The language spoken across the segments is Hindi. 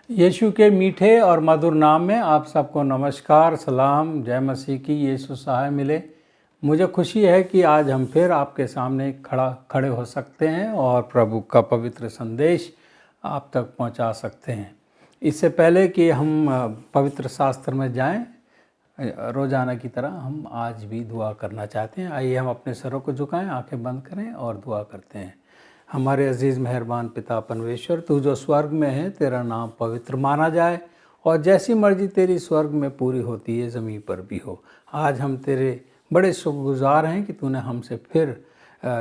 यीशु के मीठे और मधुर नाम में आप सबको नमस्कार, सलाम, जय मसीह की। यीशु सहाय मिले। मुझे खुशी है कि आज हम फिर आपके सामने खड़े हो सकते हैं और प्रभु का पवित्र संदेश आप तक पहुंचा सकते हैं। इससे पहले कि हम पवित्र शास्त्र में जाएं, रोज़ाना की तरह हम आज भी दुआ करना चाहते हैं। आइए हम अपने सरों को झुकाएं, आंखें बंद करें और दुआ करते हैं। हमारे अजीज़ मेहरबान पिता परमेश्वर, तू जो स्वर्ग में है, तेरा नाम पवित्र माना जाए और जैसी मर्जी तेरी स्वर्ग में पूरी होती है ज़मीन पर भी हो। आज हम तेरे बड़े शुक्रगुजार हैं कि तूने हमसे फिर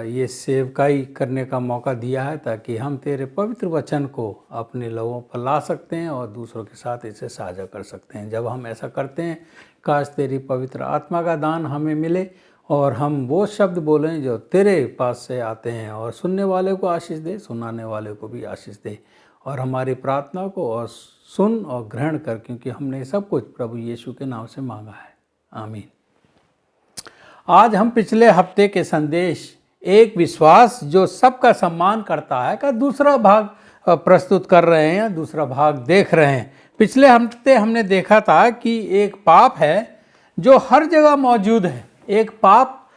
ये सेवकाई करने का मौका दिया है, ताकि हम तेरे पवित्र वचन को अपने लोगों पर ला सकते हैं और दूसरों के साथ इसे साझा कर सकते हैं। जब हम ऐसा करते हैं, काश तेरी पवित्र आत्मा का दान हमें मिले और हम वो शब्द बोलें जो तेरे पास से आते हैं और सुनने वाले को आशीष दे, सुनाने वाले को भी आशीष दे। और हमारी प्रार्थना को और सुन और ग्रहण कर, क्योंकि हमने सब कुछ प्रभु यीशु के नाम से मांगा है। आमीन। आज हम पिछले हफ्ते के संदेश एक विश्वास जो सबका सम्मान करता है का दूसरा भाग प्रस्तुत कर रहे हैं, दूसरा भाग देख रहे हैं। पिछले हफ्ते हमने देखा था कि एक पाप है जो हर जगह मौजूद है। एक पाप,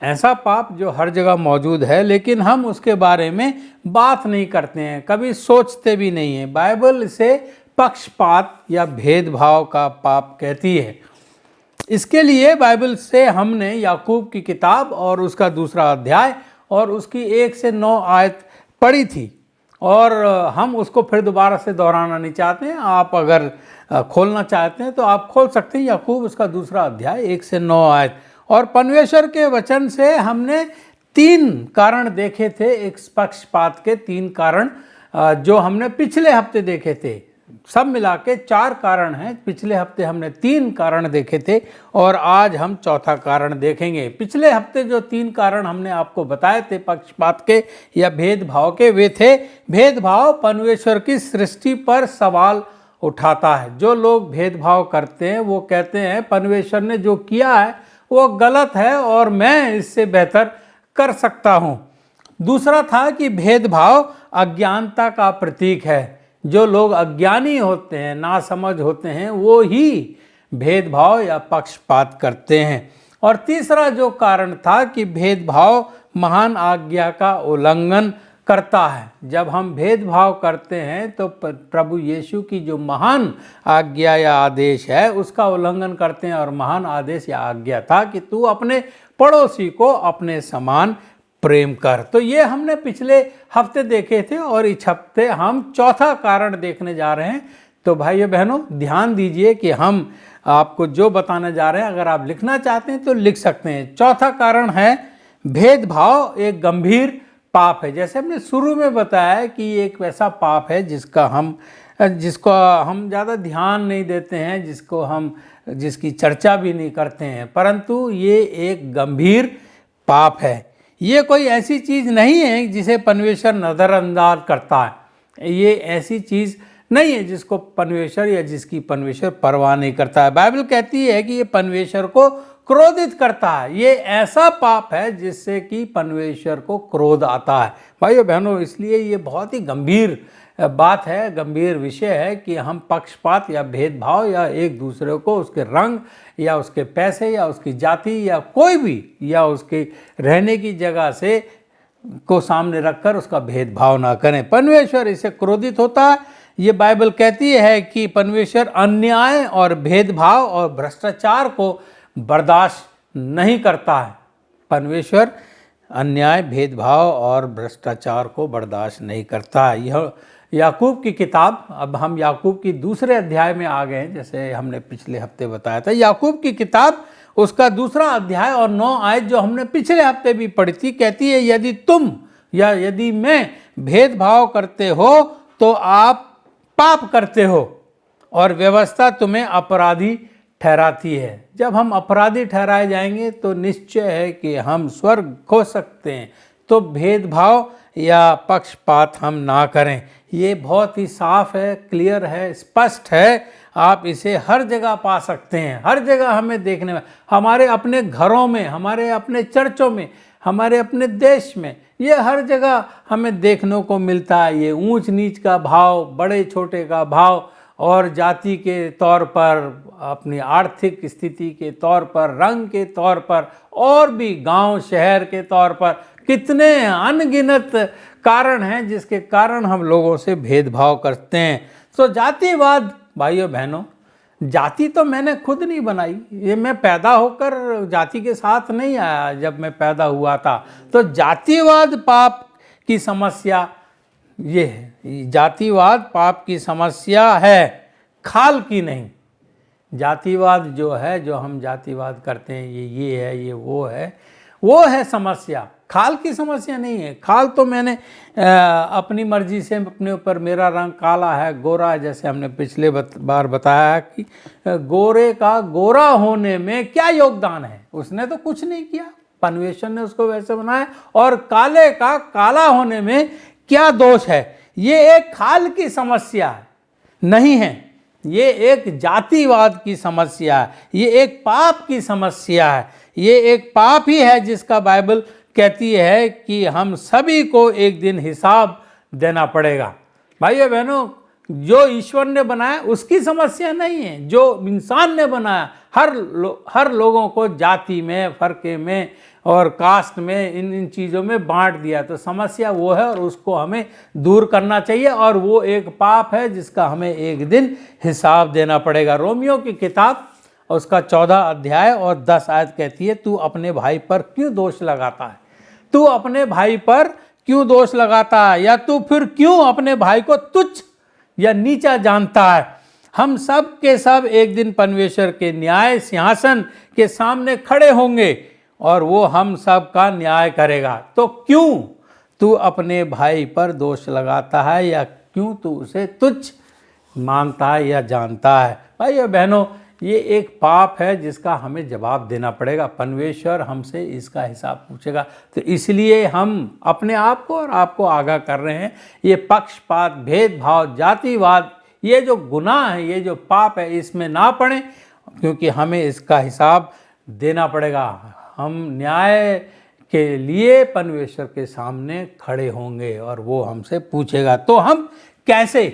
ऐसा पाप जो हर जगह मौजूद है, लेकिन हम उसके बारे में बात नहीं करते हैं, कभी सोचते भी नहीं हैं। बाइबल इसे पक्षपात या भेदभाव का पाप कहती है। इसके लिए बाइबल से हमने याकूब की किताब और उसका दूसरा अध्याय और उसकी 1 से 9 आयत पढ़ी थी, और हम उसको फिर दोबारा से दोहराना नहीं चाहते हैं। आप अगर खोलना चाहते हैं तो आप खोल सकते हैं याकूब उसका दूसरा अध्याय 1 से 9 आयत। और परमेश्वर के वचन से हमने 3 कारण देखे थे, एक पक्षपात के 3 कारण जो हमने पिछले हफ्ते देखे थे। सब मिला के 4 कारण हैं। पिछले हफ्ते हमने 3 कारण देखे थे और आज हम चौथा कारण देखेंगे। पिछले हफ्ते जो 3 कारण हमने आपको बताए थे पक्षपात के या भेदभाव के, वे थे: भेदभाव परमेश्वर की सृष्टि पर सवाल उठाता है। जो लोग भेदभाव करते हैं वो कहते हैं परमेश्वर ने जो किया है वो गलत है और मैं इससे बेहतर कर सकता हूँ। दूसरा था कि भेदभाव अज्ञानता का प्रतीक है। जो लोग अज्ञानी होते हैं, नासमझ होते हैं, वो ही भेदभाव या पक्षपात करते हैं। और तीसरा जो कारण था कि भेदभाव महान आज्ञा का उल्लंघन करता है। जब हम भेदभाव करते हैं तो प्रभु यीशु की जो महान आज्ञा या आदेश है उसका उल्लंघन करते हैं। और महान आदेश या आज्ञा था कि तू अपने पड़ोसी को अपने समान प्रेम कर। तो ये हमने पिछले हफ्ते देखे थे और इस हफ्ते हम चौथा कारण देखने जा रहे हैं। तो भाइयों बहनों, ध्यान दीजिए कि हम आपको जो बताने जा रहे हैं, अगर आप लिखना चाहते हैं तो लिख सकते हैं। चौथा कारण है भेदभाव एक गंभीर पाप है। जैसे हमने शुरू में बताया कि एक वैसा पाप है जिसको हम ज़्यादा ध्यान नहीं देते हैं, जिसकी चर्चा भी नहीं करते हैं, परंतु ये एक गंभीर पाप है। ये कोई ऐसी चीज़ नहीं है जिसे परमेश्वर नज़रअंदाज करता है। ये ऐसी चीज़ नहीं है जिसको परमेश्वर या जिसकी परमेश्वर परवाह नहीं करता है। बाइबल कहती है कि ये परमेश्वर को क्रोधित करता है। ये ऐसा पाप है जिससे कि परमेश्वर को क्रोध आता है। भाइयों बहनों, इसलिए ये बहुत ही गंभीर बात है, गंभीर विषय है कि हम पक्षपात या भेदभाव या एक दूसरे को उसके रंग या उसके पैसे या उसकी जाति या कोई भी या उसके रहने की जगह से को सामने रखकर उसका भेदभाव ना करें। परमेश्वर इससे क्रोधित होता है। ये बाइबल कहती है कि परमेश्वर अन्याय और भेदभाव और भ्रष्टाचार को बर्दाश्त नहीं करता है। परमेश्वर अन्याय, भेदभाव और भ्रष्टाचार को बर्दाश्त नहीं करता है। यह याकूब की किताब, अब हम याकूब की दूसरे अध्याय में आ गए, जैसे हमने पिछले हफ्ते बताया था। याकूब की किताब उसका दूसरा अध्याय और 9 आयत जो हमने पिछले हफ्ते भी पढ़ी थी, कहती है यदि तुम या यदि मैं भेदभाव करते हो तो आप पाप करते हो और व्यवस्था तुम्हें अपराधी ठहराती है। जब हम अपराधी ठहराए जाएंगे तो निश्चय है कि हम स्वर्ग खो सकते हैं। तो भेदभाव या पक्षपात हम ना करें। ये बहुत ही साफ है, क्लियर है, स्पष्ट है। आप इसे हर जगह पा सकते हैं, हर जगह हमें देखने में, हमारे अपने घरों में, हमारे अपने चर्चों में, हमारे अपने देश में, ये हर जगह हमें देखने को मिलता है। ये ऊंच नीच का भाव, बड़े छोटे का भाव, और जाति के तौर पर, अपनी आर्थिक स्थिति के तौर पर, रंग के तौर पर, और भी गांव शहर के तौर पर कितने अनगिनत कारण हैं जिसके कारण हम लोगों से भेदभाव करते हैं। तो जातिवाद भाइयों बहनों, जाति तो मैंने खुद नहीं बनाई, ये मैं पैदा होकर जाति के साथ नहीं आया। जब मैं पैदा हुआ था तो जातिवाद पाप की समस्या ये है, जातिवाद पाप की समस्या है, खाल की नहीं। जातिवाद जो है, जो हम जातिवाद करते हैं, ये है, ये वो है समस्या, खाल की समस्या नहीं है। खाल तो मैंने अपनी मर्जी से अपने ऊपर, मेरा रंग काला है, गोरा है, जैसे हमने पिछले बार बताया कि गोरे का गोरा होने में क्या योगदान है, उसने तो कुछ नहीं किया, परमेश्वर ने उसको वैसे बनाया। और काले का काला होने में क्या दोष है? ये एक खाल की समस्या नहीं है, ये एक जातिवाद की समस्या है, ये एक पाप की समस्या है, ये एक पाप ही है जिसका बाइबल कहती है कि हम सभी को एक दिन हिसाब देना पड़ेगा। भाइयों बहनों, जो ईश्वर ने बनाया उसकी समस्या नहीं है, जो इंसान ने बनाया, हर लोगों को जाति में, फरके में और कास्ट में, इन चीज़ों में बांट दिया। तो समस्या वो है और उसको हमें दूर करना चाहिए, और वो एक पाप है जिसका हमें एक दिन हिसाब देना पड़ेगा। रोमियो की किताब उसका 14 अध्याय और 10 आयत कहती है, तू अपने भाई पर क्यों दोष लगाता है? तू अपने भाई पर क्यों दोष लगाता है? या तू फिर क्यों अपने भाई को तुच्छ या नीचा जानता है? हम सब के सब एक दिन परमेश्वर के न्याय सिंहासन के सामने खड़े होंगे और वो हम सब का न्याय करेगा। तो क्यों तू अपने भाई पर दोष लगाता है, या क्यों तू उसे तुच्छ मानता है या जानता है? भाइयों बहनों, ये एक पाप है जिसका हमें जवाब देना पड़ेगा। परमेश्वर हमसे इसका हिसाब पूछेगा। तो इसलिए हम अपने आप को और आपको आगाह कर रहे हैं, ये पक्षपात, भेदभाव, जातिवाद, ये जो गुनाह है, ये जो पाप है, इसमें ना पड़े, क्योंकि हमें इसका हिसाब देना पड़ेगा। हम न्याय के लिए परमेश्वर के सामने खड़े होंगे और वो हमसे पूछेगा। तो हम कैसे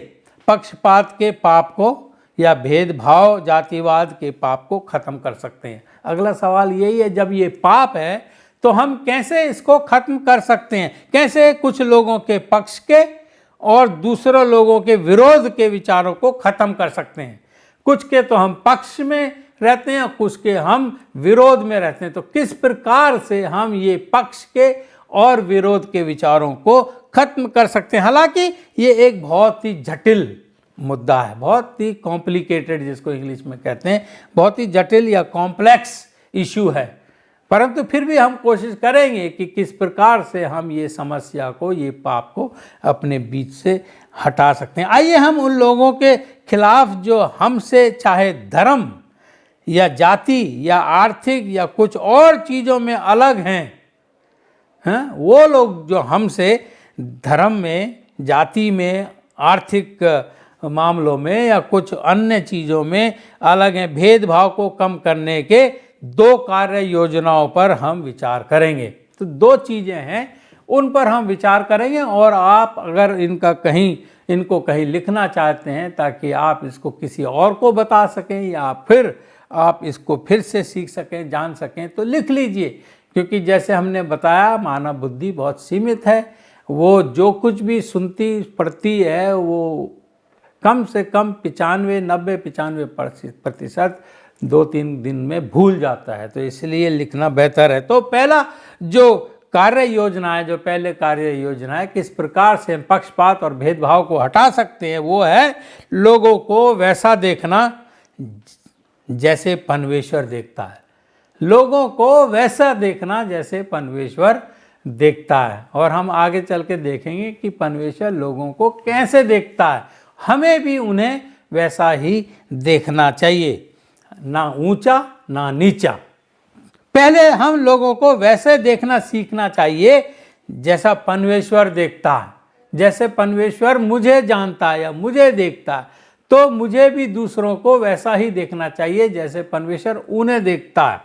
पक्षपात के पाप को या भेदभाव, जातिवाद के पाप को ख़त्म कर सकते हैं? अगला सवाल यही है, जब ये पाप है तो हम कैसे इसको ख़त्म कर सकते हैं? कैसे कुछ लोगों के पक्ष के और दूसरों लोगों के विरोध के विचारों को ख़त्म कर सकते हैं? कुछ के तो हम पक्ष में रहते हैं, कुछ के हम विरोध में रहते हैं। तो किस प्रकार से हम ये पक्ष के और विरोध के विचारों को ख़त्म कर सकते हैं? हालांकि ये एक बहुत ही जटिल मुद्दा है, बहुत ही कॉम्प्लिकेटेड, जिसको इंग्लिश में कहते हैं, बहुत ही जटिल या कॉम्प्लेक्स इशू है, परंतु फिर भी हम कोशिश करेंगे कि किस प्रकार से हम ये समस्या को, ये पाप को अपने बीच से हटा सकते हैं। आइए हम उन लोगों के खिलाफ जो हमसे चाहे धर्म या जाति या आर्थिक या कुछ और चीज़ों में अलग हैं, वो लोग जो हमसे धर्म में, जाति में, आर्थिक मामलों में या कुछ अन्य चीज़ों में अलग हैं, भेदभाव को कम करने के 2 कार्य योजनाओं पर हम विचार करेंगे। तो 2 चीज़ें हैं, उन पर हम विचार करेंगे। और आप अगर इनको कहीं लिखना चाहते हैं ताकि आप इसको किसी और को बता सकें या फिर आप इसको फिर से सीख सकें, जान सकें, तो लिख लीजिए। क्योंकि जैसे हमने बताया, मानव बुद्धि बहुत सीमित है, वो जो कुछ भी सुनती पढ़ती है वो कम से कम 95% 2-3 दिन में भूल जाता है। तो इसलिए लिखना बेहतर है। तो पहला जो कार्य योजना है, जो पहले कार्य योजना है, किस प्रकार से हम पक्षपात और भेदभाव को हटा सकते हैं, वो है लोगों को वैसा देखना जैसे परमेश्वर देखता है। लोगों को वैसा देखना जैसे परमेश्वर देखता है। और हम आगे चल के देखेंगे कि परमेश्वर लोगों को कैसे देखता है। हमें भी उन्हें वैसा ही देखना चाहिए, ना ऊंचा ना नीचा। पहले हम लोगों को वैसे देखना सीखना चाहिए जैसा परमेश्वर देखता है। जैसे परमेश्वर मुझे जानता है या मुझे देखता है, तो मुझे भी दूसरों को वैसा ही देखना चाहिए जैसे परमेश्वर उन्हें देखता है।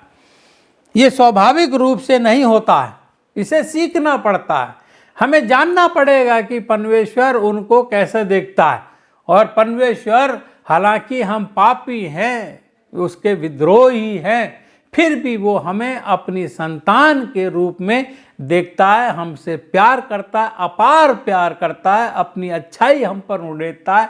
ये स्वाभाविक रूप से नहीं होता है, इसे सीखना पड़ता है। हमें जानना पड़ेगा कि परमेश्वर उनको कैसे देखता है, और परमेश्वर हालांकि हम पापी हैं, उसके विद्रोही हैं, फिर भी वो हमें अपनी संतान के रूप में देखता है, हमसे प्यार करता है, अपार प्यार करता है, अपनी अच्छाई हम पर उड़ेता है।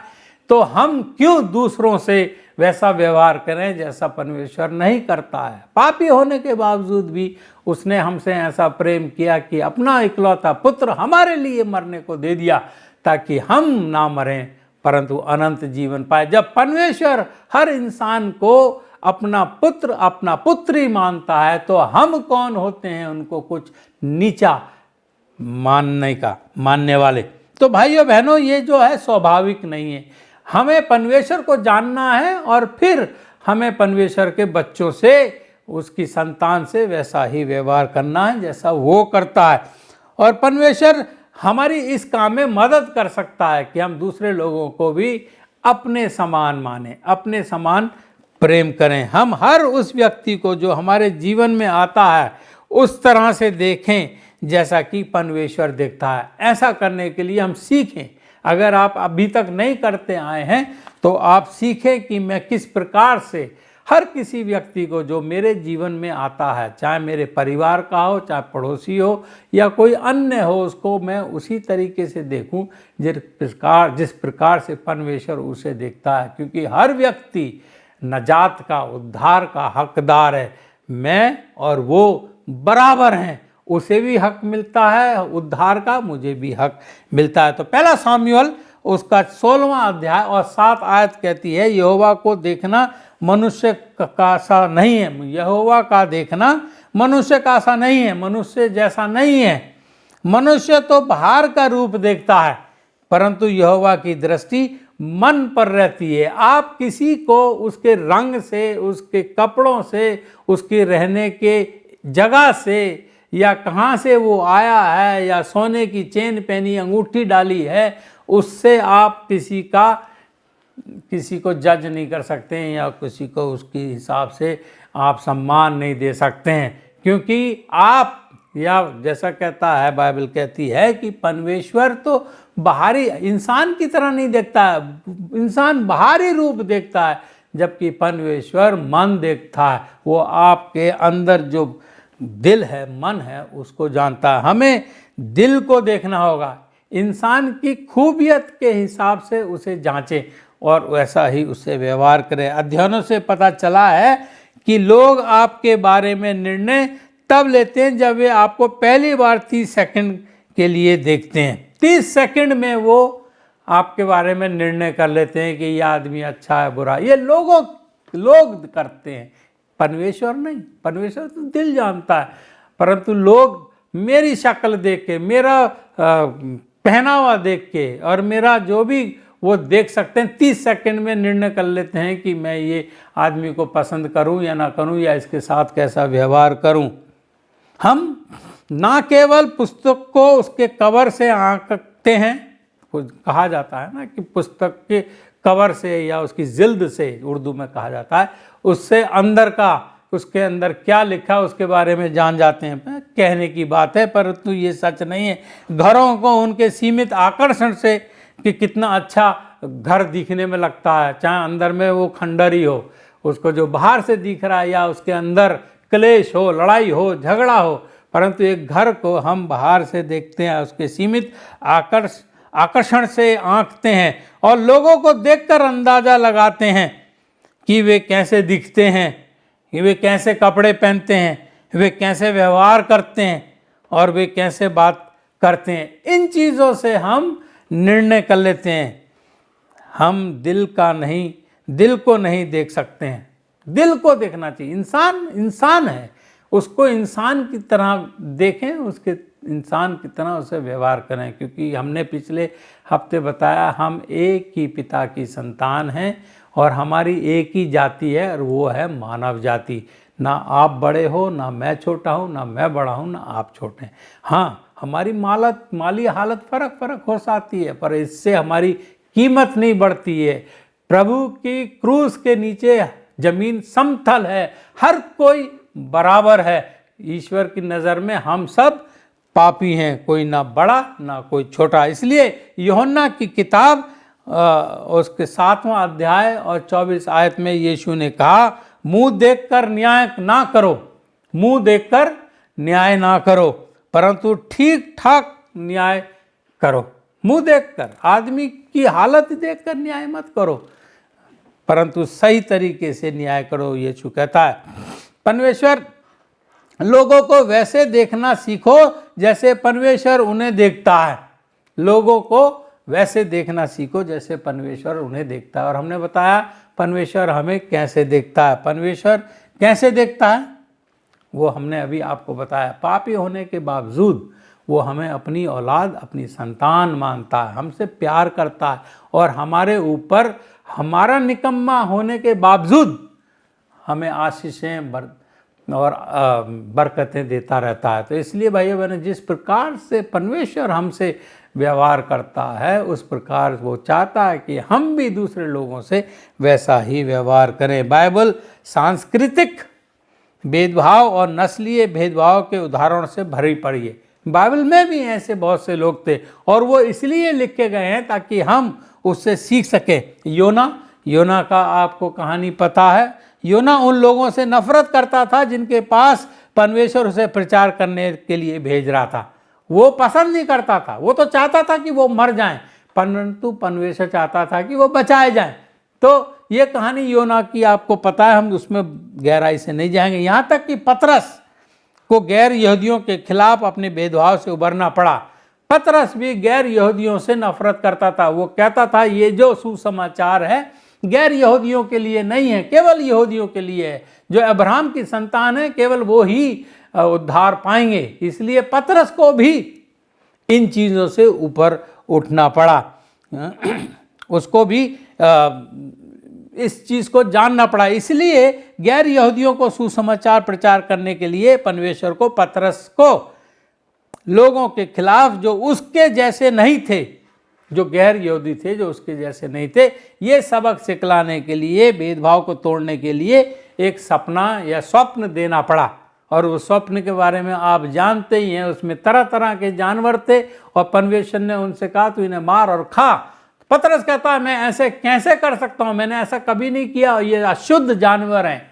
तो हम क्यों दूसरों से वैसा व्यवहार करें जैसा परमेश्वर नहीं करता है। पापी होने के बावजूद भी उसने हमसे ऐसा प्रेम किया कि अपना इकलौता पुत्र हमारे लिए मरने को दे दिया, ताकि हम ना मरें परंतु अनंत जीवन पाए। जब परमेश्वर हर इंसान को अपना पुत्र, अपना पुत्री मानता है, तो हम कौन होते हैं उनको कुछ नीचा मानने वाले। तो भाइयों बहनों, ये जो है स्वाभाविक नहीं है। हमें परमेश्वर को जानना है और फिर हमें परमेश्वर के बच्चों से, उसकी संतान से वैसा ही व्यवहार करना है जैसा वो करता है। और परमेश्वर हमारी इस काम में मदद कर सकता है कि हम दूसरे लोगों को भी अपने समान माने, अपने समान प्रेम करें। हम हर उस व्यक्ति को जो हमारे जीवन में आता है उस तरह से देखें जैसा कि परमेश्वर देखता है। ऐसा करने के लिए हम सीखें। अगर आप अभी तक नहीं करते आए हैं तो आप सीखें कि मैं किस प्रकार से हर किसी व्यक्ति को जो मेरे जीवन में आता है, चाहे मेरे परिवार का हो, चाहे पड़ोसी हो या कोई अन्य हो, उसको मैं उसी तरीके से देखूं जिस प्रकार से परमेश्वर उसे देखता है। क्योंकि हर व्यक्ति नजात का, उद्धार का हकदार है। मैं और वो बराबर हैं, उसे भी हक मिलता है उद्धार का, मुझे भी हक मिलता है। तो पहला सामुएल उसका 16वां अध्याय और 7 आयत कहती है, यहोवा को देखना मनुष्य का सा नहीं है। यहोवा का देखना मनुष्य का सा नहीं है, मनुष्य जैसा नहीं है। मनुष्य तो बाहर का रूप देखता है, परंतु यहोवा की दृष्टि मन पर रहती है। आप किसी को उसके रंग से, उसके कपड़ों से, उसके रहने के जगह से, या कहाँ से वो आया है, या सोने की चेन पहनी, अंगूठी डाली है, उससे आप किसी को जज नहीं कर सकते हैं, या किसी को उसके हिसाब से आप सम्मान नहीं दे सकते हैं। क्योंकि आप, या जैसा कहता है बाइबल कहती है कि परमेश्वर तो बाहरी इंसान की तरह नहीं देखता है, इंसान बाहरी रूप देखता है, जबकि परमेश्वर मन देखता है। वो आपके अंदर जो दिल है, मन है, उसको जानता है। हमें दिल को देखना होगा, इंसान की खूबियत के हिसाब से उसे जांचें और वैसा ही उससे व्यवहार करें। अध्ययनों से पता चला है कि लोग आपके बारे में निर्णय तब लेते हैं जब वे आपको पहली बार 30 सेकंड के लिए देखते हैं। 30 सेकंड में वो आपके बारे में निर्णय कर लेते हैं कि ये आदमी अच्छा है, बुरा। ये लोग करते हैं, परमेश्वर नहीं। परमेश्वर तो दिल जानता है, परंतु लोग मेरी शक्ल देख के, मेरा पहनावा देख के और मेरा जो भी वो देख सकते हैं, 30 सेकंड में निर्णय कर लेते हैं कि मैं ये आदमी को पसंद करूं या ना करूं, या इसके साथ कैसा व्यवहार करूं। हम ना केवल पुस्तक को उसके कवर से आंकते हैं, कहा जाता है ना कि पुस्तक के कवर से या उसकी जिल्द से, उर्दू में कहा जाता है, उससे अंदर का, उसके अंदर क्या लिखा उसके बारे में जान जाते हैं। कहने की बात है, परंतु ये सच नहीं है। घरों को उनके सीमित आकर्षण से कि कितना अच्छा घर दिखने में लगता है, चाहे अंदर में वो खंडर ही हो, उसको जो बाहर से दिख रहा है, या उसके अंदर क्लेश हो, लड़ाई हो, झगड़ा हो, परंतु एक घर को हम बाहर से देखते हैं, उसके सीमित आकर्षण से आंकते हैं और लोगों को देखकर अंदाजा लगाते हैं कि वे कैसे दिखते हैं, कि वे कैसे कपड़े पहनते हैं, वे कैसे व्यवहार करते हैं और वे कैसे बात करते हैं। इन चीज़ों से हम निर्णय कर लेते हैं। हम दिल को नहीं देख सकते हैं। दिल को देखना चाहिए। इंसान है, उसको इंसान की तरह देखें, उसके इंसान की तरह उसे व्यवहार करें। क्योंकि हमने पिछले हफ्ते बताया, हम एक ही पिता की संतान हैं और हमारी एक ही जाति है, और वो है मानव जाति। ना आप बड़े हो, ना मैं छोटा हूँ, ना मैं बड़ा हूँ, ना आप छोटे हैं। हाँ, हमारी माली हालत फर्क हो सकती है, पर इससे हमारी कीमत नहीं बढ़ती है। प्रभु की क्रूस के नीचे जमीन समतल है, हर कोई बराबर है। ईश्वर की नज़र में हम सब पापी हैं, कोई ना बड़ा ना कोई छोटा। इसलिए यूहन्ना की किताब उसके 7वां अध्याय और 24 आयत में यीशु ने कहा, मुंह देखकर न्याय ना करो, मुंह देखकर न्याय ना करो, परंतु ठीक ठाक न्याय करो। मुंह देखकर, आदमी की हालत देखकर न्याय मत करो, परंतु सही तरीके से न्याय करो, यीशु कहता है। परमेश्वर लोगों को वैसे देखना सीखो जैसे परमेश्वर उन्हें देखता है। लोगों को वैसे देखना सीखो जैसे परमेश्वर उन्हें देखता है। और हमने बताया परमेश्वर हमें कैसे देखता है। परमेश्वर कैसे देखता है वो हमने अभी आपको बताया। पापी होने के बावजूद वो हमें अपनी औलाद, अपनी संतान मानता है, हमसे प्यार करता है और हमारे ऊपर हमारा निकम्मा होने के बावजूद हमें आशीषें और बरकतें देता रहता है। तो इसलिए भाइयों बहनों, जिस प्रकार से परमेश्वर हमसे व्यवहार करता है उस प्रकार वो चाहता है कि हम भी दूसरे लोगों से वैसा ही व्यवहार करें। बाइबल सांस्कृतिक भेदभाव और नस्लीय भेदभाव के उदाहरण से भरी पड़ी है। बाइबल में भी ऐसे बहुत से लोग थे और वो इसलिए लिखे गए हैं ताकि हम उससे सीख सकें। योना का आपको कहानी पता है। योना उन लोगों से नफरत करता था जिनके पास परमेश्वर उसे प्रचार करने के लिए भेज रहा था। वो पसंद नहीं करता था, वो तो चाहता था कि वो मर जाएं, परंतु परमेश्वर चाहता था कि वो बचाए जाएं। तो ये कहानी योना की आपको पता है, हम उसमें गहराई से नहीं जाएंगे। यहाँ तक कि पतरस को गैर यहूदियों के खिलाफ अपने भेदभाव से उबरना पड़ा। पतरस भी गैर यहूदियों से नफरत करता था। वो कहता था ये जो सुसमाचार है गैर यहूदियों के लिए नहीं है, केवल यहूदियों के लिए है। जो अब्राहम की संतान है केवल वो ही उद्धार पाएंगे। इसलिए पतरस को भी इन चीज़ों से ऊपर उठना पड़ा। उसको भी इस चीज़ को जानना पड़ा। इसलिए गैर यहूदियों को सुसमाचार प्रचार करने के लिए परमेश्वर को पतरस को लोगों के खिलाफ जो उसके जैसे नहीं थे, जो गैर यहूदी थे, जो उसके जैसे नहीं थे, ये सबक सिखलाने के लिए, भेदभाव को तोड़ने के लिए एक सपना या स्वप्न देना पड़ा। और उस स्वप्न के बारे में आप जानते ही हैं। उसमें तरह तरह के जानवर थे और परमेश्वर ने उनसे कहा तू इन्हें मार और खा। पतरस कहता है मैं ऐसे कैसे कर सकता हूँ, मैंने ऐसा कभी नहीं किया, ये अशुद्ध जानवर हैं।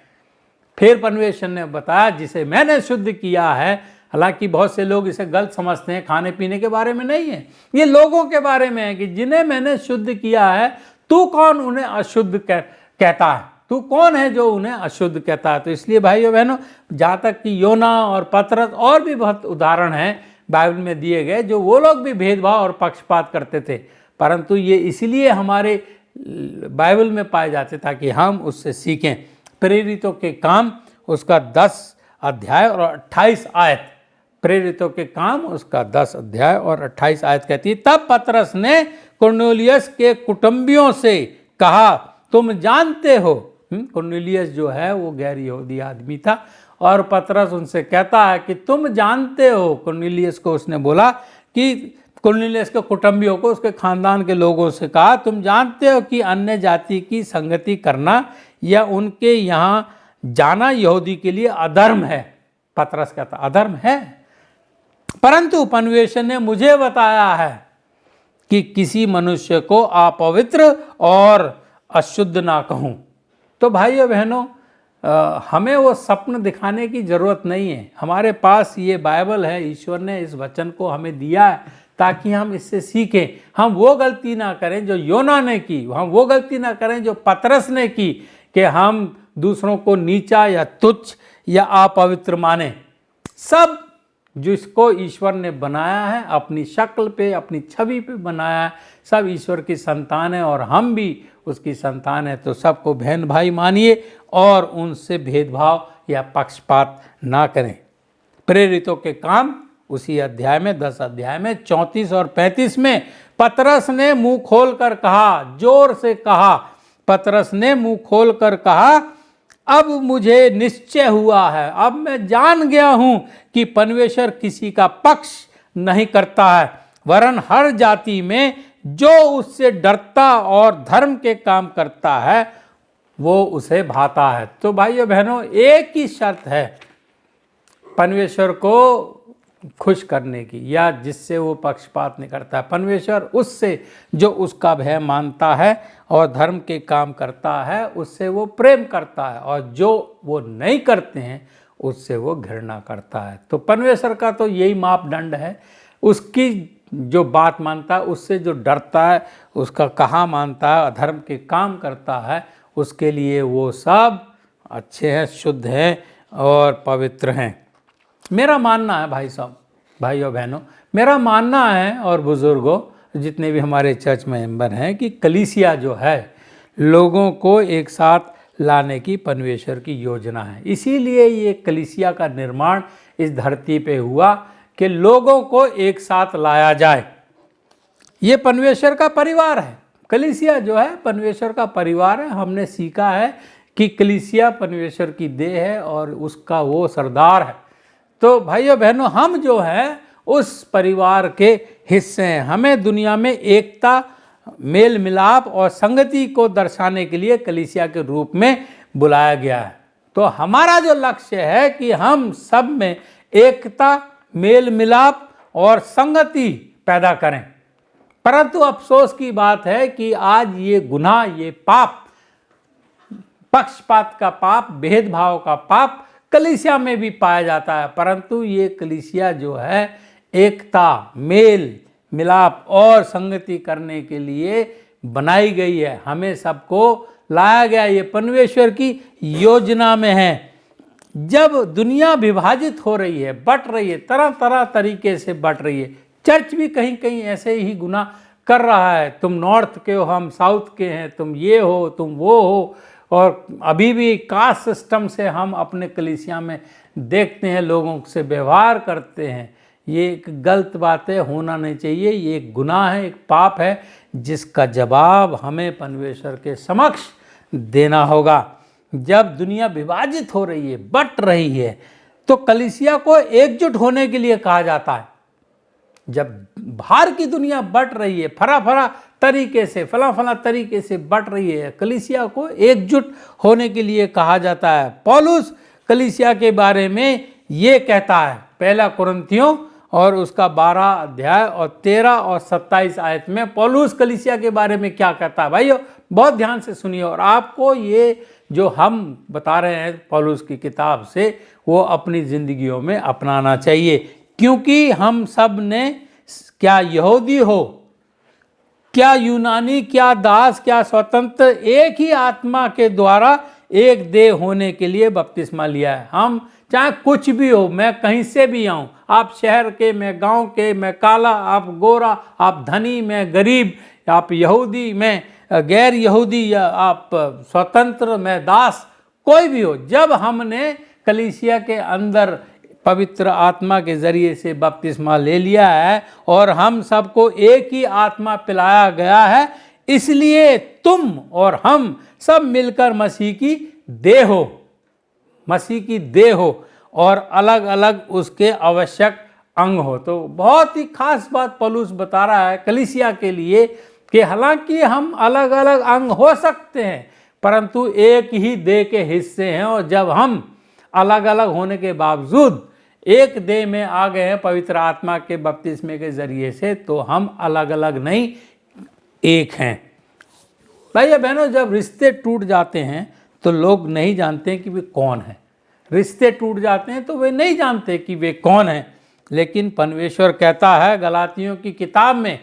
फिर परमेश्वर ने बताया जिसे मैंने शुद्ध किया है। हालांकि बहुत से लोग इसे गलत समझते हैं, खाने पीने के बारे में नहीं है, ये लोगों के बारे में है कि जिन्हें मैंने शुद्ध किया है, तू कौन उन्हें अशुद्ध कहता है? तू कौन है जो उन्हें अशुद्ध कहता है? तो इसलिए भाइयों बहनों, जहाँ तक कि योना और पतरस और भी बहुत उदाहरण हैं बाइबल में दिए गए, जो वो लोग भी भेदभाव और पक्षपात करते थे, परंतु ये इसलिए हमारे बाइबल में पाए जाते ताकि हम उससे सीखें। प्रेरितों के काम उसका 10 अध्याय और 28 आयत, प्रेरितों के काम उसका 10 अध्याय और 28 आयत कहती है, तब पतरस ने कुरनेलियुस के कुटुंबियों से कहा तुम जानते हो। कुरनेलियुस जो है वो गैर यहूदी आदमी था और पतरस उनसे कहता है कि तुम जानते हो। कुरनेलियुस को उसने बोला कि कुरनेलियुस के कुटुंबियों को, उसके खानदान के लोगों से कहा तुम जानते हो कि अन्य जाति की संगति करना या उनके यहाँ जाना यहूदी के लिए अधर्म है। पतरस कहता अधर्म है, परंतु परमेश्वर ने मुझे बताया है कि किसी मनुष्य को अपवित्र और अशुद्ध ना कहूँ। तो भाइयों बहनों, हमें वो स्वप्न दिखाने की ज़रूरत नहीं है। हमारे पास ये बाइबल है, ईश्वर ने इस वचन को हमें दिया है ताकि हम इससे सीखें। हम वो गलती ना करें जो योना ने की, हम वो गलती ना करें जो पतरस ने की कि हम दूसरों को नीचा या तुच्छ या अपवित्र माने। सब जिसको ईश्वर ने बनाया है, अपनी शक्ल पे, अपनी छवि पे बनाया है, सब ईश्वर की संतान है और हम भी उसकी संतान है। तो सबको बहन भाई मानिए और उनसे भेदभाव या पक्षपात ना करें। प्रेरितों के काम उसी अध्याय में 10 अध्याय में 34 और 35 में पतरस ने मुंह खोलकर कहा, जोर से कहा, पतरस ने मुंह खोलकर कहा अब मुझे निश्चय हुआ है, अब मैं जान गया हूं कि परमेश्वर किसी का पक्ष नहीं करता है, वरन हर जाति में जो उससे डरता और धर्म के काम करता है वो उसे भाता है। तो भाइयों बहनों, एक ही शर्त है, परमेश्वर को खुश करने की, या जिससे वो पक्षपात नहीं करता है। परमेश्वर उससे जो उसका भय मानता है और धर्म के काम करता है उससे वो प्रेम करता है, और जो वो नहीं करते हैं उससे वो घृणा करता है। तो परमेश्वर का तो यही मापदंड है, उसकी जो बात मानता है, उससे जो डरता है, उसका कहा मानता है, धर्म के काम करता है, उसके लिए वो सब अच्छे हैं, शुद्ध हैं और पवित्र हैं। मेरा मानना है भाई साहब, भाइयों बहनों, मेरा मानना है और बुजुर्गों, जितने भी हमारे चर्च मेंबर हैं, कि कलीसिया जो है लोगों को एक साथ लाने की परमेश्वर की योजना है। इसीलिए ये कलीसिया का निर्माण इस धरती पे हुआ कि लोगों को एक साथ लाया जाए। ये परमेश्वर का परिवार है, कलीसिया जो है परमेश्वर का परिवार है। हमने सीखा है कि कलीसिया परमेश्वर की देह है और उसका वो सरदार है। तो भाइयों बहनों, हम जो है उस परिवार के हिस्से हैं। हमें दुनिया में एकता, मेल मिलाप और संगति को दर्शाने के लिए कलीसिया के रूप में बुलाया गया है। तो हमारा जो लक्ष्य है कि हम सब में एकता, मेल मिलाप और संगति पैदा करें। परंतु अफसोस की बात है कि आज ये गुनाह, ये पाप, पक्षपात का पाप, भेदभाव का पाप कलीसिया में भी पाया जाता है। परंतु ये कलीसिया जो है एकता, मेल मिलाप और संगति करने के लिए बनाई गई है। हमें सबको लाया गया, ये परमेश्वर की योजना में है। जब दुनिया विभाजित हो रही है, बट रही है, तरह तरह तरीके से बट रही है, चर्च भी कहीं कहीं ऐसे ही गुनाह कर रहा है। तुम नॉर्थ के हो, हम साउथ के हैं, तुम ये हो, तुम वो हो, और अभी भी कास्ट सिस्टम से हम अपने कलीसिया में देखते हैं, लोगों से व्यवहार करते हैं। ये एक गलत बात है, होना नहीं चाहिए। ये एक गुनाह है, एक पाप है, जिसका जवाब हमें परमेश्वर के समक्ष देना होगा। जब दुनिया विभाजित हो रही है, बट रही है, तो कलीसिया को एकजुट होने के लिए कहा जाता है। जब बाहर की दुनिया बट रही है, फरा तरीके से, फला तरीके से बट रही है, कलीसिया को एकजुट होने के लिए कहा जाता है। पौलुस कलीसिया के बारे में ये कहता है, पहला कुरिन्थियों और उसका 12 अध्याय और 13 और 27 आयत में पौलुस कलीसिया के बारे में क्या कहता है। भाइयों बहुत ध्यान से सुनिए, और आपको ये जो हम बता रहे हैं पौलुस की किताब से, वो अपनी जिंदगियों में अपनाना चाहिए। क्योंकि हम सब ने, क्या यहूदी हो, क्या यूनानी, क्या दास, क्या स्वतंत्र, एक ही आत्मा के द्वारा एक देह होने के लिए बपतिस्मा लिया है। हम चाहे कुछ भी हो, मैं कहीं से भी आऊँ, आप शहर के, मैं गांव के, मैं काला, आप गोरा, आप धनी, मैं गरीब, आप यहूदी, मैं गैर यहूदी, या आप स्वतंत्र, मैं दास, कोई भी हो, जब हमने कलीसिया के अंदर पवित्र आत्मा के जरिए से बपतिस्मा ले लिया है और हम सबको एक ही आत्मा पिलाया गया है, इसलिए तुम और हम सब मिलकर मसीह की देह हो, मसीह की देह हो, और अलग अलग उसके आवश्यक अंग हो। तो बहुत ही खास बात पौलुस बता रहा है कलीसिया के लिए कि हालांकि हम अलग अलग अंग हो सकते हैं, परंतु एक ही देह के हिस्से हैं, और जब हम अलग अलग होने के बावजूद एक देह में आ गए हैं पवित्र आत्मा के बपतिस्मे के जरिए से, तो हम अलग अलग नहीं, एक हैं। भाइयों बहनों, जब रिश्ते टूट जाते हैं तो लोग नहीं जानते कि वे कौन है। रिश्ते टूट जाते हैं तो वे नहीं जानते कि वे कौन हैं। लेकिन परमेश्वर कहता है गलातियों की किताब में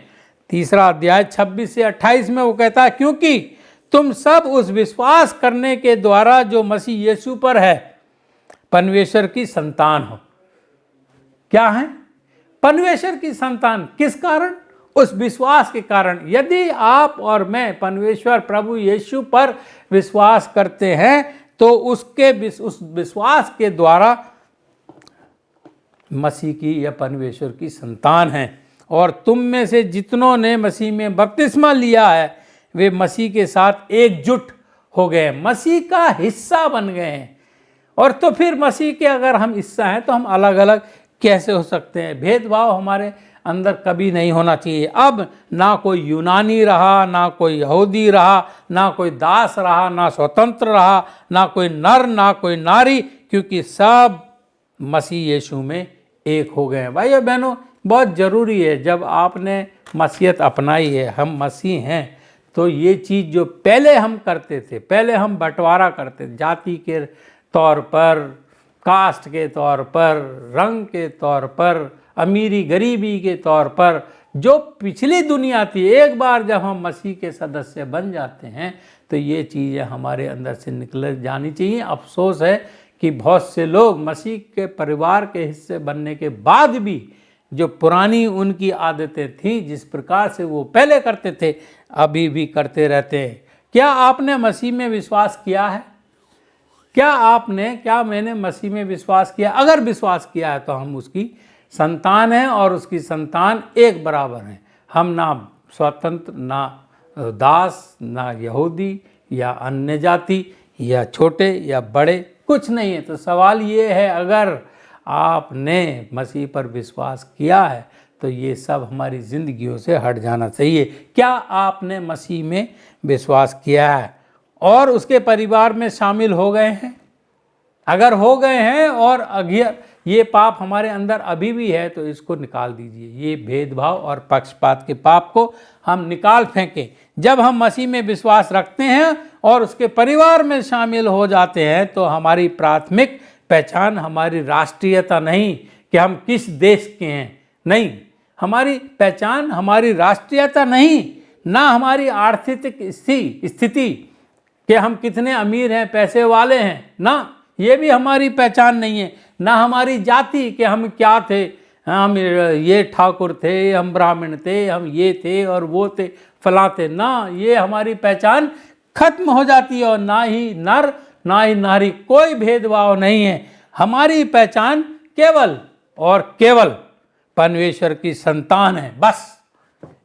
3 अध्याय 26 से 28 में, वो कहता है, क्योंकि तुम सब उस विश्वास करने के द्वारा जो मसीह यीशु पर है परमेश्वर की संतान हो। क्या है? परमेश्वर की संतान। किस कारण? उस विश्वास के कारण। यदि आप और मैं परमेश्वर प्रभु यीशु पर विश्वास करते हैं तो उस विश्वास के द्वारा मसीह की या परमेश्वर की संतान हैं। और तुम में से जितनों ने मसीह में बपतिस्मा लिया है वे मसीह के साथ एकजुट हो गए, मसीह का हिस्सा बन गए हैं। और तो फिर मसीह के अगर हम हिस्सा हैं तो हम अलग अलग कैसे हो सकते हैं? भेदभाव हमारे अंदर कभी नहीं होना चाहिए। अब ना कोई यूनानी रहा, ना कोई यहूदी रहा, ना कोई दास रहा, ना स्वतंत्र रहा, ना कोई नर, ना कोई नारी, क्योंकि सब मसीह यीशु में एक हो गए हैं। भाइयों बहनों, बहुत ज़रूरी है, जब आपने मसीहत अपनाई है, हम मसीह हैं, तो ये चीज़ जो पहले हम करते थे, पहले हम बंटवारा करते थे जाति के तौर पर, कास्ट के तौर पर, रंग के तौर पर, अमीरी गरीबी के तौर पर, जो पिछली दुनिया थी, एक बार जब हम मसीह के सदस्य बन जाते हैं तो ये चीज़ें हमारे अंदर से निकल जानी चाहिए। अफसोस है कि बहुत से लोग मसीह के परिवार के हिस्से बनने के बाद भी जो पुरानी उनकी आदतें थीं, जिस प्रकार से वो पहले करते थे, अभी भी करते रहते हैं। क्या आपने मसीह में विश्वास किया है? क्या मैंने मसीह में विश्वास किया? अगर विश्वास किया है तो हम उसकी संतान हैं और उसकी संतान एक बराबर हैं। हम ना स्वतंत्र, ना दास, ना यहूदी या अन्य जाति या छोटे या बड़े, कुछ नहीं है। तो सवाल ये है, अगर आपने मसीह पर विश्वास किया है तो ये सब हमारी ज़िंदगियों से हट जाना चाहिए। क्या आपने मसीह में विश्वास किया है और उसके परिवार में शामिल हो गए हैं? अगर हो गए हैं और ये पाप हमारे अंदर अभी भी है तो इसको निकाल दीजिए। ये भेदभाव और पक्षपात के पाप को हम निकाल फेंकें। जब हम मसीह में विश्वास रखते हैं और उसके परिवार में शामिल हो जाते हैं तो हमारी प्राथमिक पहचान हमारी राष्ट्रीयता नहीं कि हम किस देश के हैं, नहीं, हमारी पहचान हमारी राष्ट्रीयता नहीं, ना हमारी आर्थिक स्थिति कि हम कितने अमीर हैं, पैसे वाले हैं, ना, ये भी हमारी पहचान नहीं है, ना हमारी जाति कि हम क्या थे, हम ये ठाकुर थे, हम ब्राह्मण थे, हम ये थे और वो थे, फला थे, ना, ये हमारी पहचान खत्म हो जाती है। और ना ही नर ना ही नारी, कोई भेदभाव नहीं है। हमारी पहचान केवल और केवल परमेश्वर की संतान है, बस,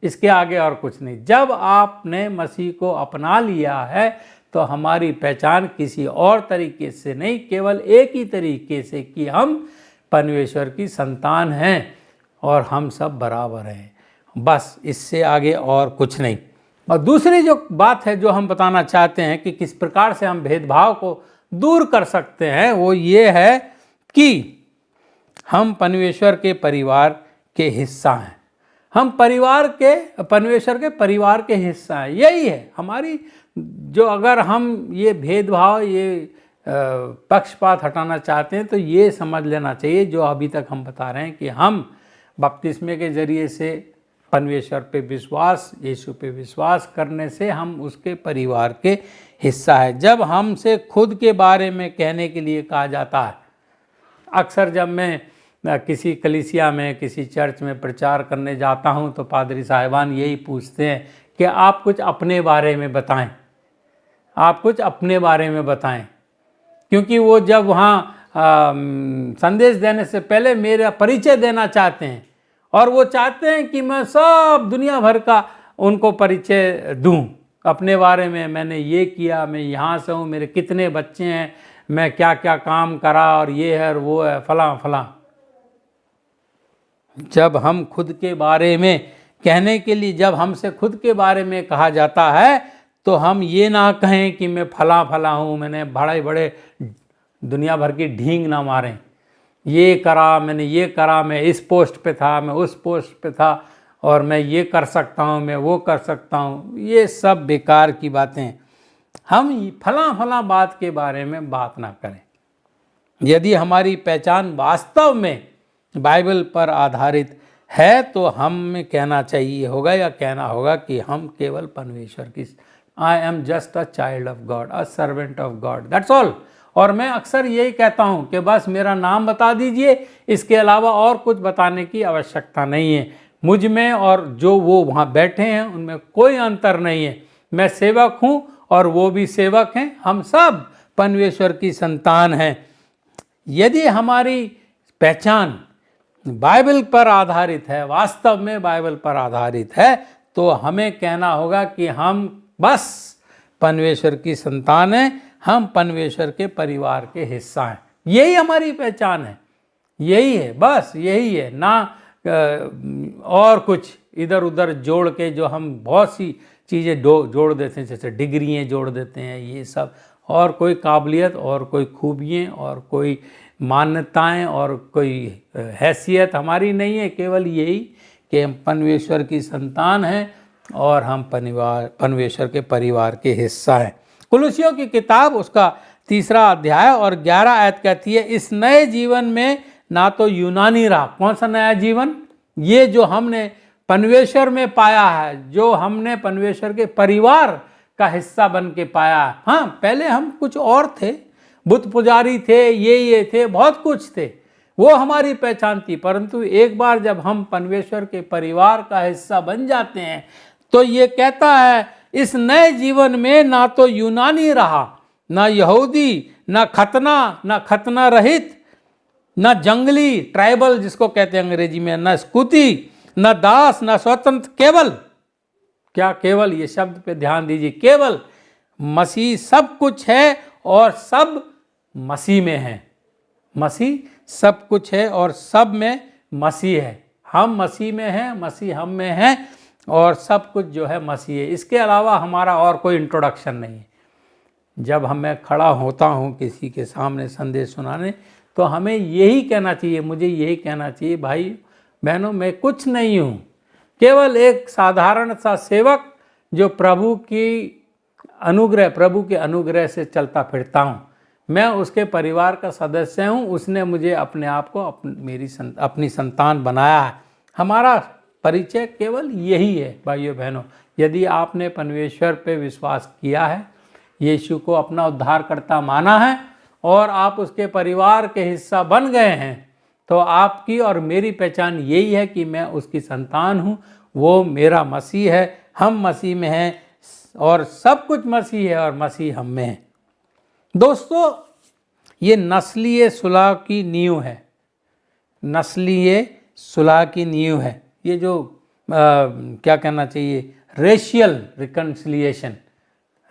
इसके आगे और कुछ नहीं। जब आपने मसीह को अपना लिया है तो हमारी पहचान किसी और तरीके से नहीं, केवल एक ही तरीके से कि हम परमेश्वर की संतान हैं और हम सब बराबर हैं, बस, इससे आगे और कुछ नहीं। और दूसरी जो बात है जो हम बताना चाहते हैं कि किस प्रकार से हम भेदभाव को दूर कर सकते हैं, वो ये है कि हम परमेश्वर के परिवार के हिस्सा हैं। हम परमेश्वर के परिवार के हिस्सा हैं। यही है हमारी जो, अगर हम ये भेदभाव, ये पक्षपात हटाना चाहते हैं तो ये समझ लेना चाहिए जो अभी तक हम बता रहे हैं कि हम बपतिस्मे के जरिए से परमेश्वर पे विश्वास, यीशु पे विश्वास करने से हम उसके परिवार के हिस्सा है। जब हमसे खुद के बारे में कहने के लिए कहा जाता है, अक्सर जब मैं किसी कलीसिया में, किसी चर्च में प्रचार करने जाता हूं तो पादरी साहिबान यही पूछते हैं कि आप कुछ अपने बारे में बताएं, आप कुछ अपने बारे में बताएं, क्योंकि वो जब वहाँ संदेश देने से पहले मेरा परिचय देना चाहते हैं और वो चाहते हैं कि मैं सब दुनिया भर का उनको परिचय दूं अपने बारे में। मैंने ये किया, मैं यहाँ से हूँ, मेरे कितने बच्चे हैं, मैं क्या क्या काम करा और ये है और वो है, फलां फलां। जब हम खुद के बारे में कहने के लिए, जब हमसे खुद के बारे में कहा जाता है तो हम ये ना कहें कि मैं फला फला हूँ, मैंने बड़े बड़े दुनिया भर की ढींग ना मारें, ये करा, मैंने ये करा, मैं इस पोस्ट पे था, मैं उस पोस्ट पे था और मैं ये कर सकता हूँ, मैं वो कर सकता हूँ। ये सब बेकार की बातें। हम फला फला बात के बारे में बात ना करें। यदि हमारी पहचान वास्तव में बाइबल पर आधारित है तो हमें कहना चाहिए होगा या कहना होगा कि हम केवल परमेश्वर की, I am just a child of God, a servant of God, that's all. और मैं अक्सर यही कहता हूँ कि बस मेरा नाम बता दीजिए, इसके अलावा और कुछ बताने की आवश्यकता नहीं है। मुझ में और जो वो वहाँ बैठे हैं उनमें कोई अंतर नहीं है। मैं सेवक हूँ और वो भी सेवक हैं, हम सब परमेश्वर की संतान हैं। यदि हमारी पहचान बाइबल पर आधारित है, वास्तव में बाइबल पर आधारित है, तो हमें कहना होगा कि हम बस परमेश्वर की संतान हैं, हम परमेश्वर के परिवार के हिस्सा हैं। यही हमारी पहचान है, यही है, बस यही है, ना और कुछ इधर उधर जोड़ के जो हम बहुत सी चीज़ें जोड़ देते हैं, जैसे डिग्रियाँ जोड़ देते हैं, ये सब और कोई काबिलियत और कोई खूबियाँ और कोई मान्यताएं और कोई हैसियत हमारी नहीं है। केवल यही कि हम परमेश्वर की संतान हैं और हम परमेश्वर के परिवार के हिस्सा हैं। कुलुसियों की किताब उसका 3 अध्याय और 11 आयत कहती है, इस नए जीवन में ना तो यूनानी रहा। कौन सा नया जीवन? ये जो हमने परमेश्वर में पाया है, जो हमने परमेश्वर के परिवार का हिस्सा बन के पाया है। हाँ, पहले हम कुछ और थे, बुत पुजारी थे, ये थे, बहुत कुछ थे, वो हमारी पहचान थी। परंतु एक बार जब हम परमेश्वर के परिवार का हिस्सा बन जाते हैं तो ये कहता है, इस नए जीवन में ना तो यूनानी रहा, ना यहूदी, ना खतना रहित, ना जंगली ट्राइबल जिसको कहते हैं अंग्रेजी में, ना स्कूती, ना दास, ना स्वतंत्र, केवल, क्या केवल? ये शब्द पे ध्यान दीजिए, केवल मसीह सब कुछ है और सब मसीह में है। मसीह सब कुछ है और सब में मसीह है। हम मसीह में हैं, मसीह हम में है और सब कुछ जो है मसीह है। इसके अलावा हमारा और कोई इंट्रोडक्शन नहीं है। जब मैं खड़ा होता हूँ किसी के सामने संदेश सुनाने, तो हमें यही कहना चाहिए, मुझे यही कहना चाहिए, भाई बहनों, मैं कुछ नहीं हूँ, केवल एक साधारण सा सेवक जो प्रभु के अनुग्रह से चलता फिरता हूँ। मैं उसके परिवार का सदस्य हूँ। उसने मुझे अपने आप को अपनी संतान बनाया है। हमारा परिचय केवल यही है भाइयों बहनों। यदि आपने परमेश्वर पे विश्वास किया है, यीशु को अपना उद्धारकर्ता माना है और आप उसके परिवार के हिस्सा बन गए हैं, तो आपकी और मेरी पहचान यही है कि मैं उसकी संतान हूँ, वो मेरा मसीह है, हम मसीह में हैं और सब कुछ मसीह है और मसीह हम में है। दोस्तों, ये नस्लीय सुलह की नींव है। नस्लीय सुलह की नींव है। ये जो क्या कहना चाहिए, रेशियल रिकन्सिलिएशन,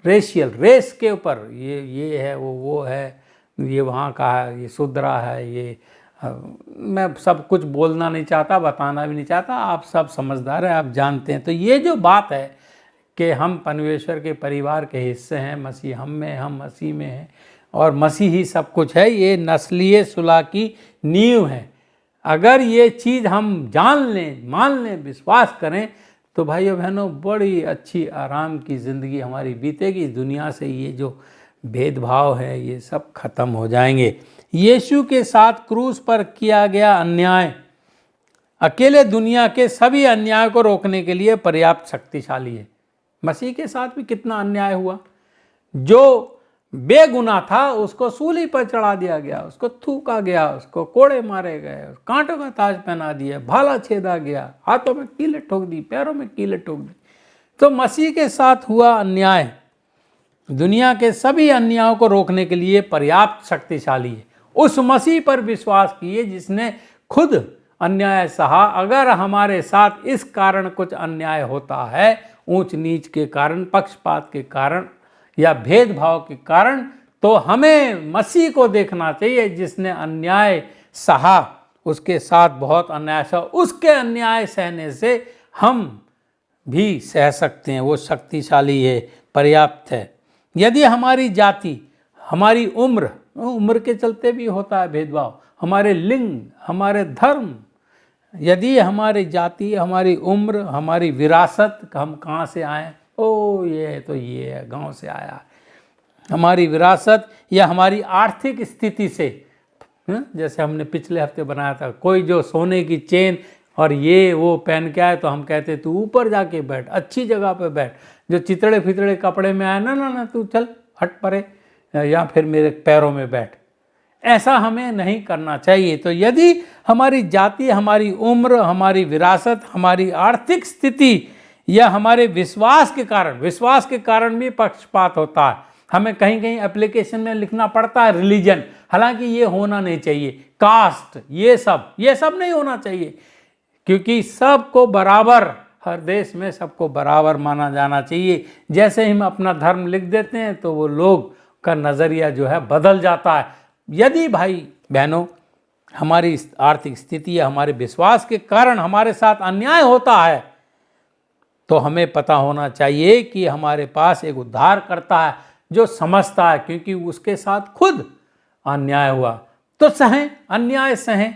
रेशियल, रेस के ऊपर, ये है, वो है, ये वहाँ का है, ये सुधरा है, ये मैं सब कुछ बोलना नहीं चाहता, बताना भी नहीं चाहता, आप सब समझदार हैं, आप जानते हैं। तो ये जो बात है कि हम परमेश्वर के परिवार के हिस्से हैं, मसीह हम में, हम मसीह में हैं और मसीह ही सब कुछ है, ये नस्लीय सुलह की नींव है। अगर ये चीज़ हम जान लें, मान लें, विश्वास करें, तो भाइयों बहनों बड़ी अच्छी आराम की ज़िंदगी हमारी बीतेगी। दुनिया से ये जो भेदभाव है ये सब खत्म हो जाएंगे। यीशु के साथ क्रूस पर किया गया अन्याय अकेले दुनिया के सभी अन्याय को रोकने के लिए पर्याप्त शक्तिशाली है। मसीह के साथ भी कितना अन्याय हुआ। जो बेगुनाह था उसको सूली पर चढ़ा दिया गया, उसको थूका गया, उसको कोड़े मारे गए, कांटों का ताज पहना दिया, भाला छेदा गया, हाथों में कीले ठोक दी, पैरों में कीले ठोक दी। तो मसीह के साथ हुआ अन्याय दुनिया के सभी अन्यायों को रोकने के लिए पर्याप्त शक्तिशाली है। उस मसीह पर विश्वास किए जिसने खुद अन्याय सहा। अगर हमारे साथ इस कारण कुछ अन्याय होता है, ऊंच नीच के कारण, पक्षपात के कारण या भेदभाव के कारण, तो हमें मसीह को देखना चाहिए जिसने अन्याय सहा, उसके साथ बहुत अन्याय सहा। उसके अन्याय सहने से हम भी सह सकते हैं। वो शक्तिशाली है, पर्याप्त है। यदि हमारी जाति, हमारी उम्र के चलते भी होता है भेदभाव, हमारे लिंग, हमारे धर्म, यदि हमारी जाति, हमारी उम्र, हमारी विरासत, हम कहाँ से आए, ओ ये तो ये है, गांव से आया, हमारी विरासत या हमारी आर्थिक स्थिति से, जैसे हमने पिछले हफ्ते बनाया था, कोई जो सोने की चेन और ये वो पहन के आए तो हम कहते तू ऊपर जाके बैठ, अच्छी जगह पे बैठ। जो चितड़े फितड़े कपड़े में आए, ना तू चल हट परे, या फिर मेरे पैरों में बैठ। ऐसा हमें नहीं करना चाहिए। तो यदि हमारी जाति, हमारी उम्र, हमारी विरासत, हमारी आर्थिक स्थिति या हमारे विश्वास के कारण भी पक्षपात होता है। हमें कहीं कहीं एप्लीकेशन में लिखना पड़ता है रिलीजन, हालांकि ये होना नहीं चाहिए। कास्ट, ये सब नहीं होना चाहिए, क्योंकि सबको बराबर, हर देश में सबको बराबर माना जाना चाहिए। जैसे ही हम अपना धर्म लिख देते हैं तो वो लोग का नज़रिया जो है बदल जाता है। यदि भाई बहनों हमारी आर्थिक स्थिति या हमारे विश्वास के कारण हमारे साथ अन्याय होता है, तो हमें पता होना चाहिए कि हमारे पास एक उद्धारकर्ता है जो समझता है, क्योंकि उसके साथ खुद अन्याय हुआ तो सहें, अन्याय सहें,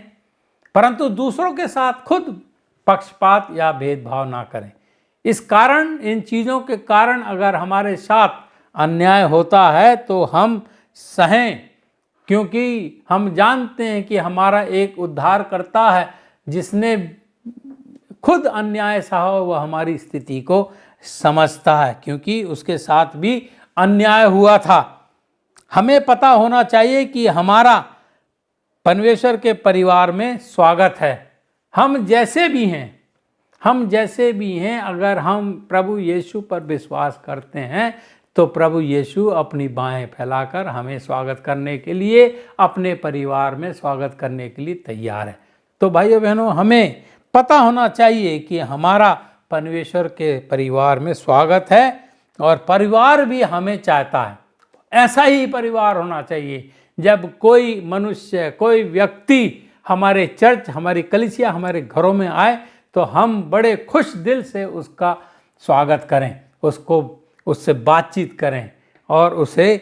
परंतु दूसरों के साथ खुद पक्षपात या भेदभाव ना करें। इस कारण, इन चीज़ों के कारण अगर हमारे साथ अन्याय होता है तो हम सहें, क्योंकि हम जानते हैं कि हमारा एक उद्धारकर्ता है जिसने खुद अन्याय सहा, वह हमारी स्थिति को समझता है, क्योंकि उसके साथ भी अन्याय हुआ था। हमें पता होना चाहिए कि हमारा परमेश्वर के परिवार में स्वागत है। हम जैसे भी हैं, अगर हम प्रभु यीशु पर विश्वास करते हैं तो प्रभु यीशु अपनी बाहें फैलाकर हमें स्वागत करने के लिए, अपने परिवार में स्वागत करने के लिए तैयार है। तो भाइयों बहनों, हमें पता होना चाहिए कि हमारा परमेश्वर के परिवार में स्वागत है और परिवार भी हमें चाहता है। ऐसा ही परिवार होना चाहिए। जब कोई मनुष्य, कोई व्यक्ति हमारे चर्च, हमारी कलीसिया, हमारे घरों में आए तो हम बड़े खुश दिल से उसका स्वागत करें, उससे बातचीत करें और उसे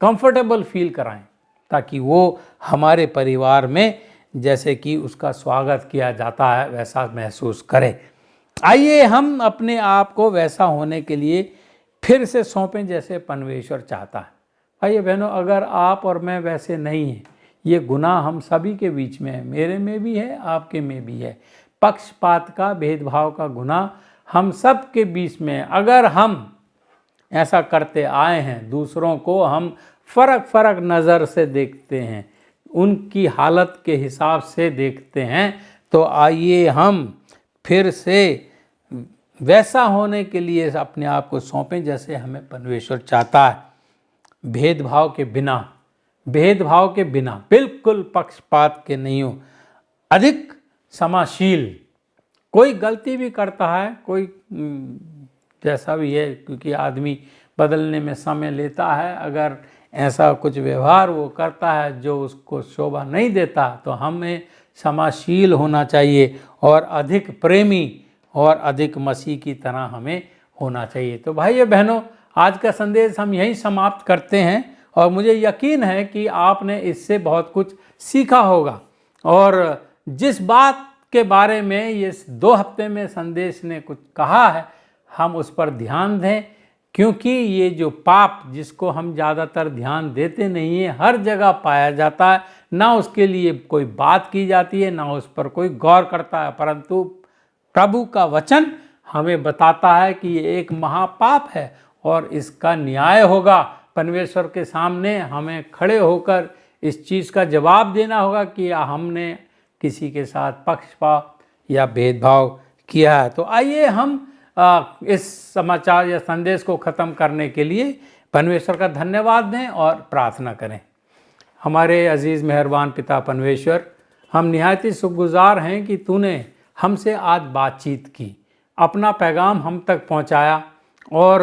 कंफर्टेबल फील कराएं, ताकि वो हमारे परिवार में जैसे कि उसका स्वागत किया जाता है वैसा महसूस करे। आइए हम अपने आप को वैसा होने के लिए फिर से सौंपें जैसे परमेश्वर चाहता है। भाई बहनों, अगर आप और मैं वैसे नहीं हैं, ये गुनाह हम सभी के बीच में है, मेरे में भी है, आपके में भी है। पक्षपात का, भेदभाव का गुनाह हम सब के बीच में है। अगर हम ऐसा करते आए हैं, दूसरों को हम फर्क नज़र से देखते हैं, उनकी हालत के हिसाब से देखते हैं, तो आइए हम फिर से वैसा होने के लिए अपने आप को सौंपें जैसे हमें परमेश्वर चाहता है। भेदभाव के बिना, बिल्कुल पक्षपात के नहीं हो, अधिक क्षमाशील। कोई गलती भी करता है, कोई जैसा भी है, क्योंकि आदमी बदलने में समय लेता है, अगर ऐसा कुछ व्यवहार वो करता है जो उसको शोभा नहीं देता, तो हमें क्षमाशील होना चाहिए और अधिक प्रेमी और अधिक मसीह की तरह हमें होना चाहिए। तो भाइयों बहनों, आज का संदेश हम यहीं समाप्त करते हैं और मुझे यकीन है कि आपने इससे बहुत कुछ सीखा होगा और जिस बात के बारे में ये 2 हफ्ते में संदेश ने कुछ कहा है, हम उस पर ध्यान दें, क्योंकि ये जो पाप जिसको हम ज़्यादातर ध्यान देते नहीं है, हर जगह पाया जाता है, ना उसके लिए कोई बात की जाती है, ना उस पर कोई गौर करता है, परंतु प्रभु का वचन हमें बताता है कि ये एक महापाप है और इसका न्याय होगा। परमेश्वर के सामने हमें खड़े होकर इस चीज़ का जवाब देना होगा कि हमने किसी के साथ पक्षपात या भेदभाव किया है। तो आइए हम इस समाचार या संदेश को ख़त्म करने के लिए परमेश्वर का धन्यवाद दें और प्रार्थना करें। हमारे अजीज़ मेहरबान पिता परमेश्वर, हम निहायत ही शुक्रगुजार हैं कि तूने हमसे आज बातचीत की, अपना पैगाम हम तक पहुंचाया और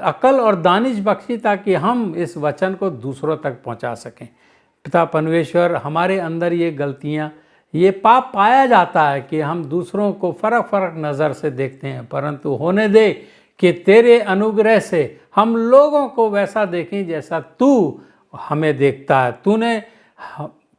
अकल और दानिश बख्शी ताकि हम इस वचन को दूसरों तक पहुंचा सकें। पिता परमेश्वर, हमारे अंदर ये गलतियां, ये पाप पाया जाता है कि हम दूसरों को फर्क नज़र से देखते हैं, परंतु होने दे कि तेरे अनुग्रह से हम लोगों को वैसा देखें जैसा तू हमें देखता है। तूने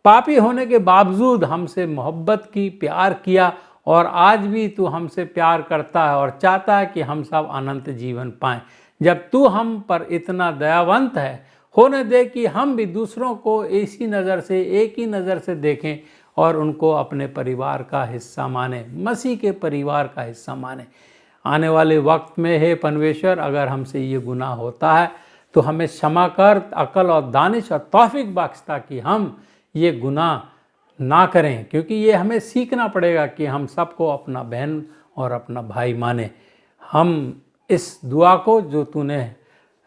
पापी होने के बावजूद हमसे मोहब्बत की, प्यार किया और आज भी तू हमसे प्यार करता है और चाहता है कि हम सब अनंत जीवन पाएं। जब तू हम पर इतना दयावंत है, होने दे कि हम भी दूसरों को इसी नज़र से, एक ही नज़र से देखें और उनको अपने परिवार का हिस्सा माने, मसीह के परिवार का हिस्सा माने। आने वाले वक्त में हे परमेश्वर, अगर हमसे ये गुनाह होता है तो हमें क्षमा कर, अकल और दानिश और तौफीक बख्श ताकि हम ये गुनाह ना करें, क्योंकि ये हमें सीखना पड़ेगा कि हम सबको अपना बहन और अपना भाई माने। हम इस दुआ को जो तूने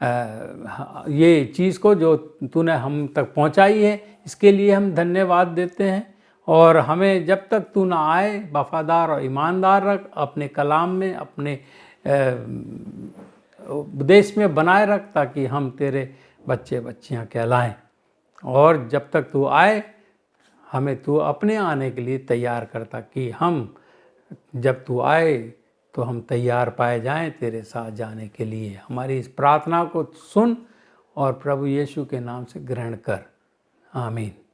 ये चीज़ को जो तूने हम तक पहुंचाई है, इसके लिए हम धन्यवाद देते हैं और हमें जब तक तू ना आए वफादार और ईमानदार रख, अपने कलाम में, अपने उपदेश में बनाए रख, ताकि हम तेरे बच्चे बच्चियां कहलाएं। और जब तक तू आए हमें तू अपने आने के लिए तैयार कर, ताकि हम जब तू आए तो हम तैयार पाए जाएं तेरे साथ जाने के लिए। हमारी इस प्रार्थना को सुन और प्रभु यीशु के नाम से ग्रहण कर। आमीन।